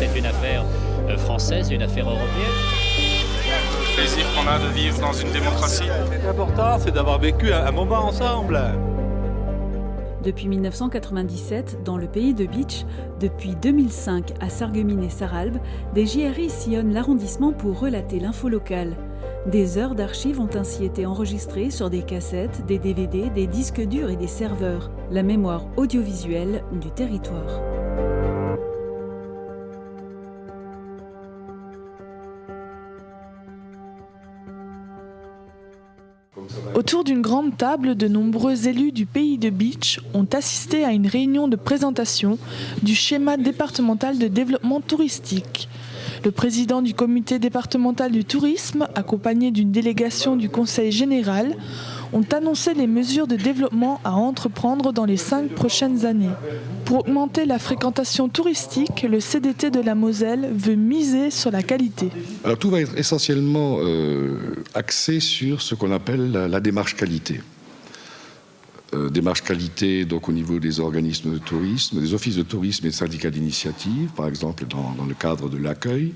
c'est une affaire française, une affaire européenne. Le plaisir qu'on a de vivre dans une démocratie. L'important, c'est d'avoir vécu un moment ensemble. Depuis 1997, dans le pays de Bitche, depuis 2005 à Sarreguemines et Sarralbe, des JRI sillonnent l'arrondissement pour relater l'info locale. Des heures d'archives ont ainsi été enregistrées sur des cassettes, des DVD, des disques durs et des serveurs. La mémoire audiovisuelle du territoire. Autour d'une grande table, de nombreux élus du pays de Bitche ont assisté à une réunion de présentation du schéma départemental de développement touristique. Le président du comité départemental du tourisme, accompagné d'une délégation du conseil général, ont annoncé les mesures de développement à entreprendre dans les 5 prochaines années. Pour augmenter la fréquentation touristique, le CDT de la Moselle veut miser sur la qualité. Alors tout va être essentiellement axé sur ce qu'on appelle la démarche qualité. Démarche qualité donc au niveau des organismes de tourisme, des offices de tourisme et des syndicats d'initiative, par exemple dans le cadre de l'accueil.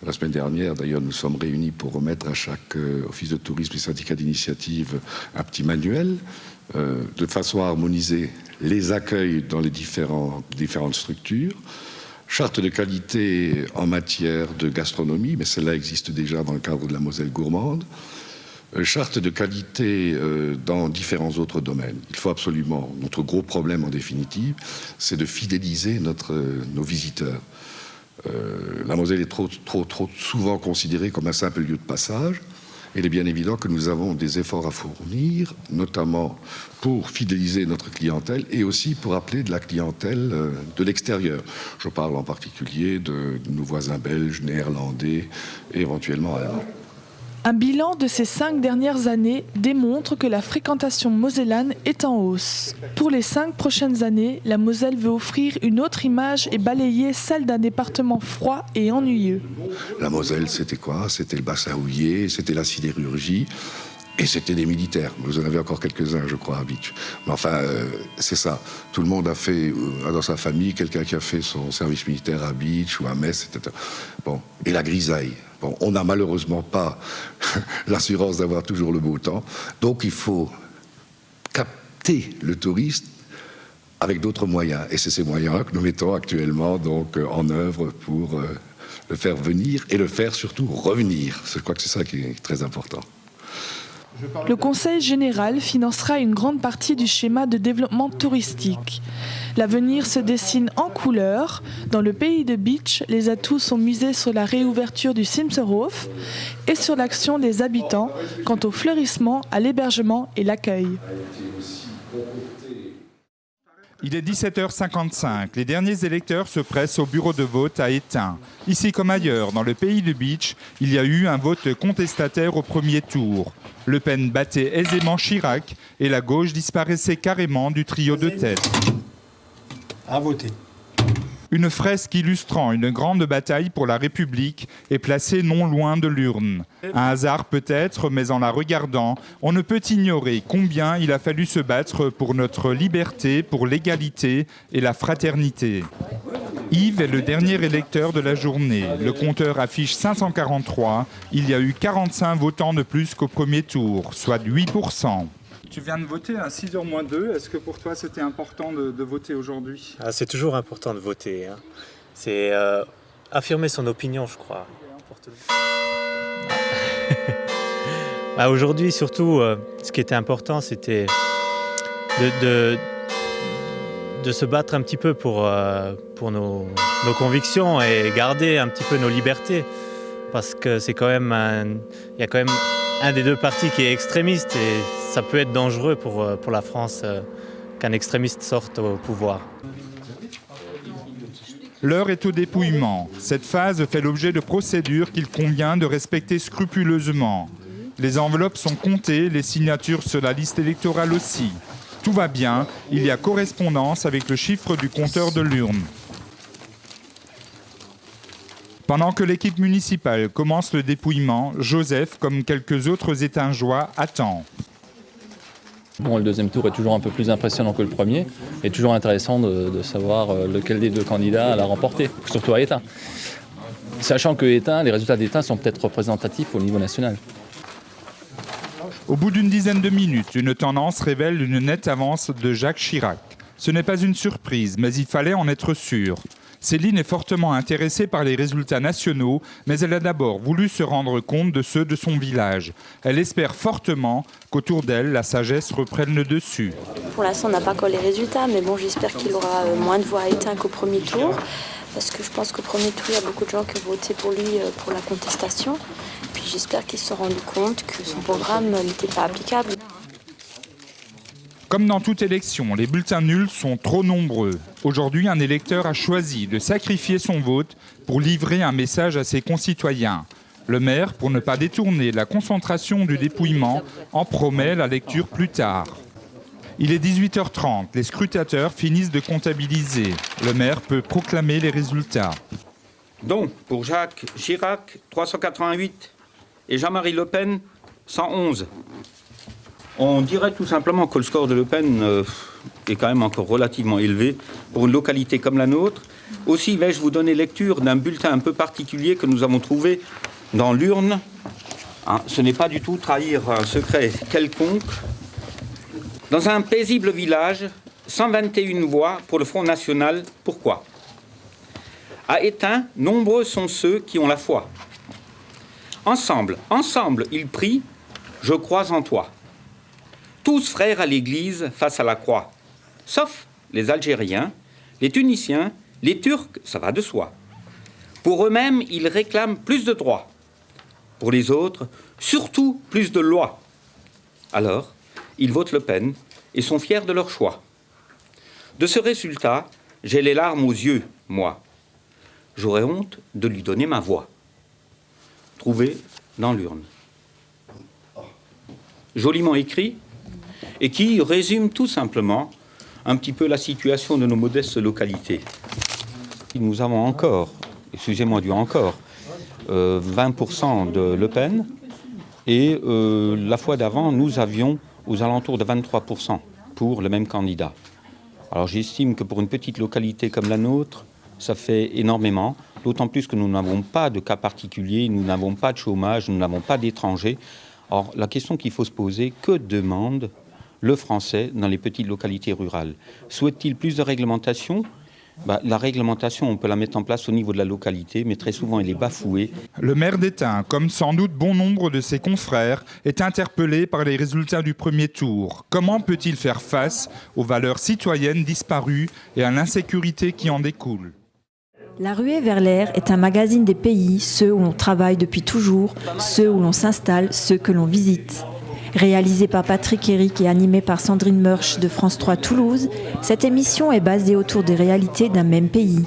La semaine dernière, d'ailleurs, nous sommes réunis pour remettre à chaque office de tourisme et syndicat d'initiative un petit manuel de façon à harmoniser les accueils dans les différentes structures. Charte de qualité en matière de gastronomie, mais celle-là existe déjà dans le cadre de la Moselle gourmande. Charte de qualité dans différents autres domaines. Il faut absolument, notre gros problème en définitive, c'est de fidéliser nos visiteurs. La Moselle est trop souvent considérée comme un simple lieu de passage. Il est bien évident que nous avons des efforts à fournir, notamment pour fidéliser notre clientèle et aussi pour appeler de la clientèle de l'extérieur. Je parle en particulier de nos voisins belges, néerlandais et éventuellement allemands. Un bilan de ces 5 dernières années démontre que la fréquentation mosellane est en hausse. Pour les 5 prochaines années, la Moselle veut offrir une autre image et balayer celle d'un département froid et ennuyeux. La Moselle, c'était quoi? C'était le bassin houiller, c'était la sidérurgie et c'était des militaires. Vous en avez encore quelques-uns, je crois, à Bitche. Mais enfin, c'est ça. Tout le monde a fait, dans sa famille, quelqu'un qui a fait son service militaire à Bitche ou à Metz, etc. Bon, et la grisaille. Bon, on n'a malheureusement pas l'assurance d'avoir toujours le beau temps, donc il faut capter le touriste avec d'autres moyens. Et c'est ces moyens que nous mettons actuellement donc, en œuvre pour le faire venir et le faire surtout revenir. Je crois que c'est ça qui est très important. Le Conseil général financera une grande partie du schéma de développement touristique. L'avenir se dessine en couleurs. Dans le pays de Bitche, les atouts sont misés sur la réouverture du Simserhof et sur l'action des habitants quant au fleurissement, à l'hébergement et l'accueil. Il est 17h55. Les derniers électeurs se pressent au bureau de vote à Étain. Ici comme ailleurs, dans le pays de Bitche, il y a eu un vote contestataire au premier tour. Le Pen battait aisément Chirac et la gauche disparaissait carrément du trio de tête. À voter. Une fresque illustrant une grande bataille pour la République est placée non loin de l'urne. Un hasard peut-être, mais en la regardant, on ne peut ignorer combien il a fallu se battre pour notre liberté, pour l'égalité et la fraternité. Yves est le dernier électeur de la journée. Le compteur affiche 543. Il y a eu 45 votants de plus qu'au premier tour, soit 8%. Tu viens de voter à 6h moins 2. Est-ce que pour toi c'était important de voter aujourd'hui ? C'est toujours important de voter. Hein. C'est affirmer son opinion, je crois. Aujourd'hui, surtout, ce qui était important, c'était de se battre un petit peu pour nos convictions et garder un petit peu nos libertés. Parce que c'est quand même il y a quand même un des deux partis qui est extrémiste et ça peut être dangereux pour la France qu'un extrémiste sorte au pouvoir. L'heure est au dépouillement. Cette phase fait l'objet de procédures qu'il convient de respecter scrupuleusement. Les enveloppes sont comptées, les signatures sur la liste électorale aussi. Tout va bien, il y a correspondance avec le chiffre du compteur de l'urne. Pendant que l'équipe municipale commence le dépouillement, Joseph, comme quelques autres étingeois, attend. Bon, le deuxième tour est toujours un peu plus impressionnant que le premier, et toujours intéressant de savoir lequel des deux candidats l'a remporté, surtout à Étain. Sachant que les résultats d'Étain sont peut-être représentatifs au niveau national. Au bout d'une dizaine de minutes, une tendance révèle une nette avance de Jacques Chirac. Ce n'est pas une surprise, mais il fallait en être sûr. Céline est fortement intéressée par les résultats nationaux, mais elle a d'abord voulu se rendre compte de ceux de son village. Elle espère fortement qu'autour d'elle, la sagesse reprenne le dessus. Pour l'instant, on n'a pas encore les résultats, mais bon, j'espère qu'il aura moins de voix à Étain qu'au premier tour. Parce que je pense qu'au premier tour, il y a beaucoup de gens qui ont voté pour lui pour la contestation. Puis j'espère qu'ils se sont rendus compte que son programme n'était pas applicable. Comme dans toute élection, les bulletins nuls sont trop nombreux. Aujourd'hui, un électeur a choisi de sacrifier son vote pour livrer un message à ses concitoyens. Le maire, pour ne pas détourner la concentration du dépouillement, en promet la lecture plus tard. Il est 18h30, les scrutateurs finissent de comptabiliser. Le maire peut proclamer les résultats. Donc, pour Jacques Chirac, 388 et Jean-Marie Le Pen, 111. On dirait tout simplement que le score de Le Pen est quand même encore relativement élevé pour une localité comme la nôtre. Aussi vais-je vous donner lecture d'un bulletin un peu particulier que nous avons trouvé dans l'urne. Ce n'est pas du tout trahir un secret quelconque. Dans un paisible village, 121 voix pour le Front National. Pourquoi ? À Étain, nombreux sont ceux qui ont la foi. Ensemble, ils prient « Je crois en toi ». Tous frères à l'église face à la croix, sauf les Algériens, les Tunisiens, les Turcs, ça va de soi. Pour eux-mêmes, ils réclament plus de droits. Pour les autres, surtout plus de lois. Alors, ils votent Le Pen et sont fiers de leur choix. De ce résultat, j'ai les larmes aux yeux, moi. J'aurais honte de lui donner ma voix. Trouvée dans l'urne. Joliment écrit, et qui résume tout simplement un petit peu la situation de nos modestes localités. Nous avons encore, excusez-moi du encore, 20% de Le Pen, et la fois d'avant, nous avions aux alentours de 23% pour le même candidat. Alors j'estime que pour une petite localité comme la nôtre, ça fait énormément, d'autant plus que nous n'avons pas de cas particuliers, nous n'avons pas de chômage, nous n'avons pas d'étrangers. Or, la question qu'il faut se poser, que demande le français dans les petites localités rurales? Souhaite-t-il plus de réglementation ? La réglementation, on peut la mettre en place au niveau de la localité, mais très souvent, elle est bafouée. Le maire d'Étain, comme sans doute bon nombre de ses confrères, est interpellé par les résultats du premier tour. Comment peut-il faire face aux valeurs citoyennes disparues et à l'insécurité qui en découle ? La Ruée vers l'air est un magazine des pays, ceux où l'on travaille depuis toujours, ceux où l'on s'installe, ceux que l'on visite. Réalisée par Patrick Éric et animée par Sandrine Meursch de France 3 Toulouse, cette émission est basée autour des réalités d'un même pays.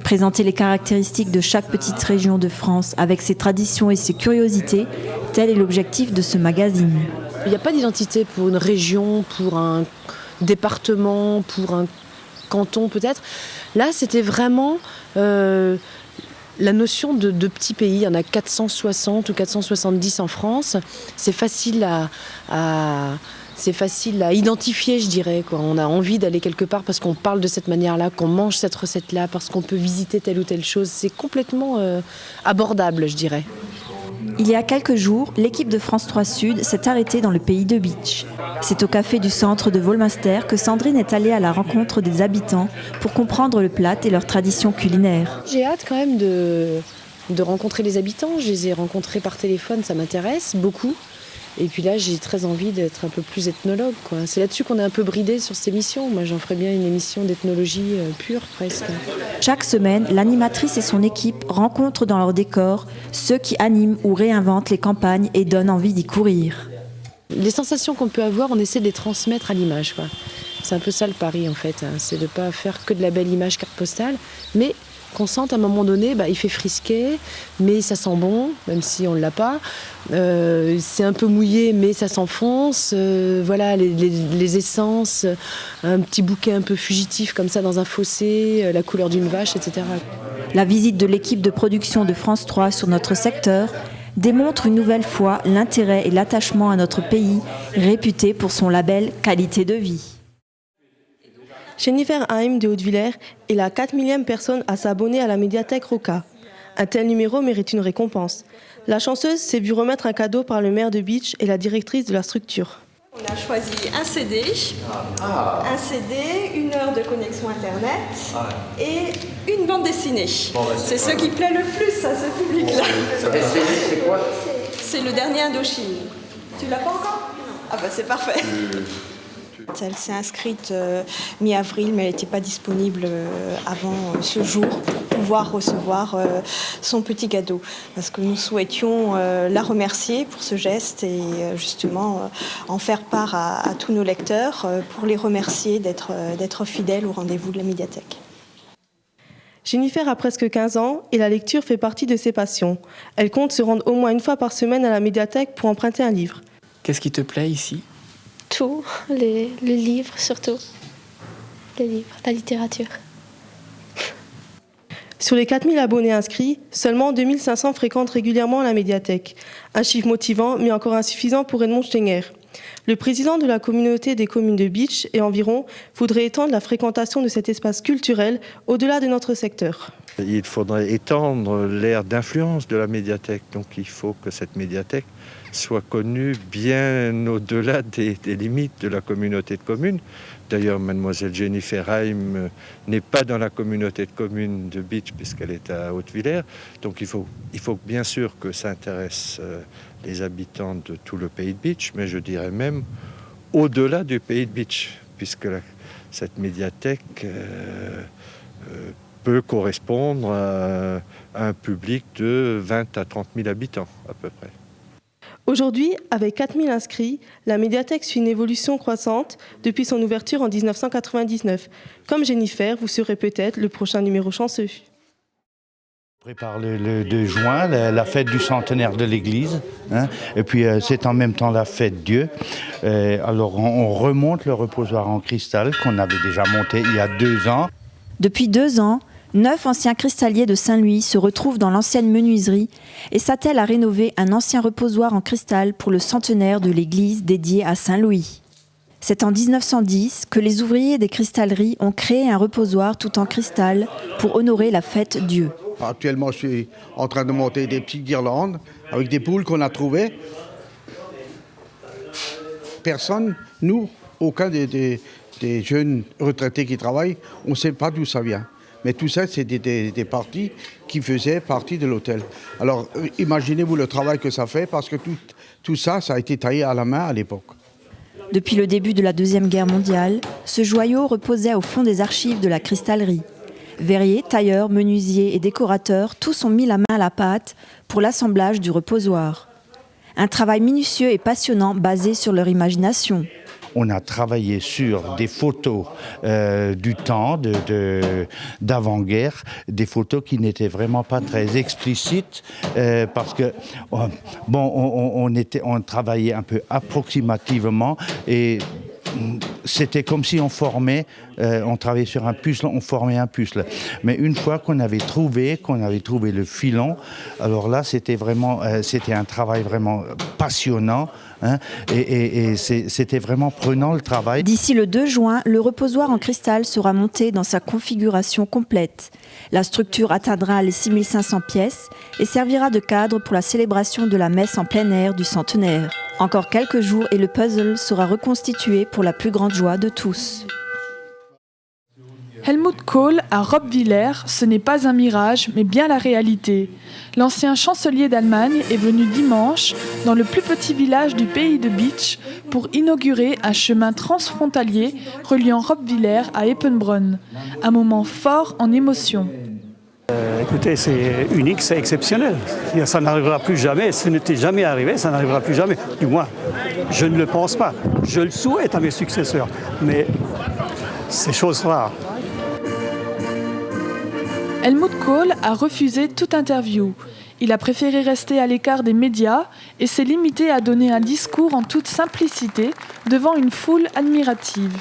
Présenter les caractéristiques de chaque petite région de France avec ses traditions et ses curiosités, tel est l'objectif de ce magazine. Il n'y a pas d'identité pour une région, pour un département, pour un canton peut-être. Là, c'était vraiment la notion de petit pays. Il y en a 460 ou 470 en France. C'est facile à identifier, je dirais. On a envie d'aller quelque part parce qu'on parle de cette manière-là, qu'on mange cette recette-là, parce qu'on peut visiter telle ou telle chose. C'est complètement abordable, je dirais. Il y a quelques jours, l'équipe de France 3 Sud s'est arrêtée dans le pays de Bitche. C'est au café du centre de Volminster que Sandrine est allée à la rencontre des habitants pour comprendre le plat et leurs traditions culinaires. J'ai hâte quand même de rencontrer les habitants. Je les ai rencontrés par téléphone, ça m'intéresse beaucoup. Et puis là, j'ai très envie d'être un peu plus ethnologue, quoi. C'est là-dessus qu'on est un peu bridé sur cette émission. Moi, j'en ferais bien une émission d'ethnologie pure, presque. Chaque semaine, l'animatrice et son équipe rencontrent dans leur décor ceux qui animent ou réinventent les campagnes et donnent envie d'y courir. Les sensations qu'on peut avoir, on essaie de les transmettre à l'image, quoi. C'est un peu ça le pari, en fait. C'est de ne pas faire que de la belle image carte postale, mais qu'on sente à un moment donné, il fait frisquer, mais ça sent bon, même si on ne l'a pas. C'est un peu mouillé, mais ça s'enfonce. Voilà, les essences, un petit bouquet un peu fugitif comme ça dans un fossé, la couleur d'une vache, etc. La visite de l'équipe de production de France 3 sur notre secteur démontre une nouvelle fois l'intérêt et l'attachement à notre pays, réputé pour son label qualité de vie. Jennifer Haim de Haute-Villers est la 4000e personne à s'abonner à la médiathèque Roca. Un tel numéro mérite une récompense. La chanceuse s'est vue remettre un cadeau par le maire de Beach et la directrice de la structure. On a choisi un CD, une heure de connexion Internet et une bande dessinée. C'est ce qui plaît le plus à ce public-là. C'est quoi? C'est le dernier Indochine. Tu l'as pas encore? Ah bah c'est parfait. Elle s'est inscrite mi-avril, mais elle n'était pas disponible avant ce jour pour pouvoir recevoir son petit cadeau. Parce que nous souhaitions la remercier pour ce geste et justement en faire part à tous nos lecteurs pour les remercier d'être fidèles au rendez-vous de la médiathèque. Jennifer a presque 15 ans et la lecture fait partie de ses passions. Elle compte se rendre au moins une fois par semaine à la médiathèque pour emprunter un livre. Qu'est-ce qui te plaît ici ? Tout, les livres surtout. Les livres, la littérature. Sur les 4000 abonnés inscrits, seulement 2500 fréquentent régulièrement la médiathèque. Un chiffre motivant, mais encore insuffisant pour Edmond Stenger. Le président de la communauté des communes de Beach et environ voudrait étendre la fréquentation de cet espace culturel au-delà de notre secteur. Il faudrait étendre l'aire d'influence de la médiathèque. Donc il faut que cette médiathèque soit connue bien au-delà des limites de la communauté de communes. D'ailleurs, mademoiselle Jennifer Haim n'est pas dans la communauté de communes de Beach puisqu'elle est à Haute-Villers. Donc il faut bien sûr que ça intéresse les habitants de tout le pays de Beach, mais je dirais même au-delà du pays de Beach, puisque cette médiathèque peut correspondre à un public de 20 à 30 000 habitants à peu près. Aujourd'hui, avec 4000 inscrits, la médiathèque suit une évolution croissante depuis son ouverture en 1999. Comme Jennifer, vous serez peut-être le prochain numéro chanceux. On prépare le 2 juin, la fête du centenaire de l'Église, hein, et puis c'est en même temps la fête Dieu. Alors on remonte le reposoir en cristal qu'on avait déjà monté il y a 2 ans. Depuis 2 ans, 9 anciens cristalliers de Saint-Louis se retrouvent dans l'ancienne menuiserie et s'attellent à rénover un ancien reposoir en cristal pour le centenaire de l'église dédiée à Saint-Louis. C'est en 1910 que les ouvriers des cristalleries ont créé un reposoir tout en cristal pour honorer la fête Dieu. Actuellement, je suis en train de monter des petites guirlandes avec des poules qu'on a trouvées. Personne, nous, aucun des jeunes retraités qui travaillent, on ne sait pas d'où ça vient. Mais tout ça, c'est des parties qui faisaient partie de l'hôtel. Alors, imaginez-vous le travail que ça fait, parce que tout ça, ça a été taillé à la main à l'époque. Depuis le début de la Deuxième Guerre mondiale, ce joyau reposait au fond des archives de la cristallerie. Verriers, tailleurs, menuisiers et décorateurs, tous ont mis la main à la pâte pour l'assemblage du reposoir. Un travail minutieux et passionnant basé sur leur imagination. On a travaillé sur des photos du temps, d'avant-guerre, des photos qui n'étaient vraiment pas très explicites, parce que on travaillait un peu approximativement et c'était comme si on formait, on travaillait sur un puzzle, on formait un puzzle. Mais une fois qu'on avait trouvé le filon, alors là c'était un travail vraiment passionnant. Hein, et c'était vraiment prenant le travail. D'ici le 2 juin, le reposoir en cristal sera monté dans sa configuration complète. La structure atteindra les 6500 pièces et servira de cadre pour la célébration de la messe en plein air du centenaire. Encore quelques jours et le puzzle sera reconstitué pour la plus grande joie de tous. Helmut Kohl à Roppwiller, ce n'est pas un mirage, mais bien la réalité. L'ancien chancelier d'Allemagne est venu dimanche dans le plus petit village du pays de Beach pour inaugurer un chemin transfrontalier reliant Roppwiller à Eppenbrunn. Un moment fort en émotion. Écoutez, c'est unique, c'est exceptionnel. Ça n'arrivera plus jamais, ce n'était jamais arrivé, ça n'arrivera plus jamais. Du moins, je ne le pense pas. Je le souhaite à mes successeurs, mais c'est chose rare. Helmut Kohl a refusé toute interview. Il a préféré rester à l'écart des médias et s'est limité à donner un discours en toute simplicité devant une foule admirative.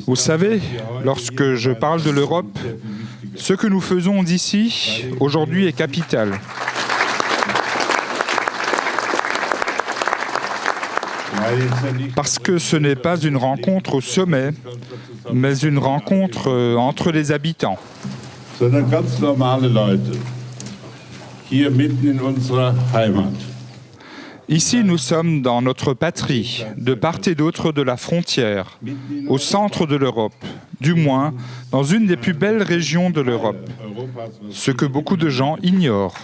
Vous savez, lorsque je parle de l'Europe, Ce que nous faisons d'ici, aujourd'hui, est capital. Parce que ce n'est pas une rencontre au sommet, mais une rencontre entre les habitants. Sondern ganz normale Leute, hier mitten in unserer Heimat. Ici, nous sommes dans notre patrie, de part et d'autre de la frontière, au centre de l'Europe, du moins dans une des plus belles régions de l'Europe, ce que beaucoup de gens ignorent.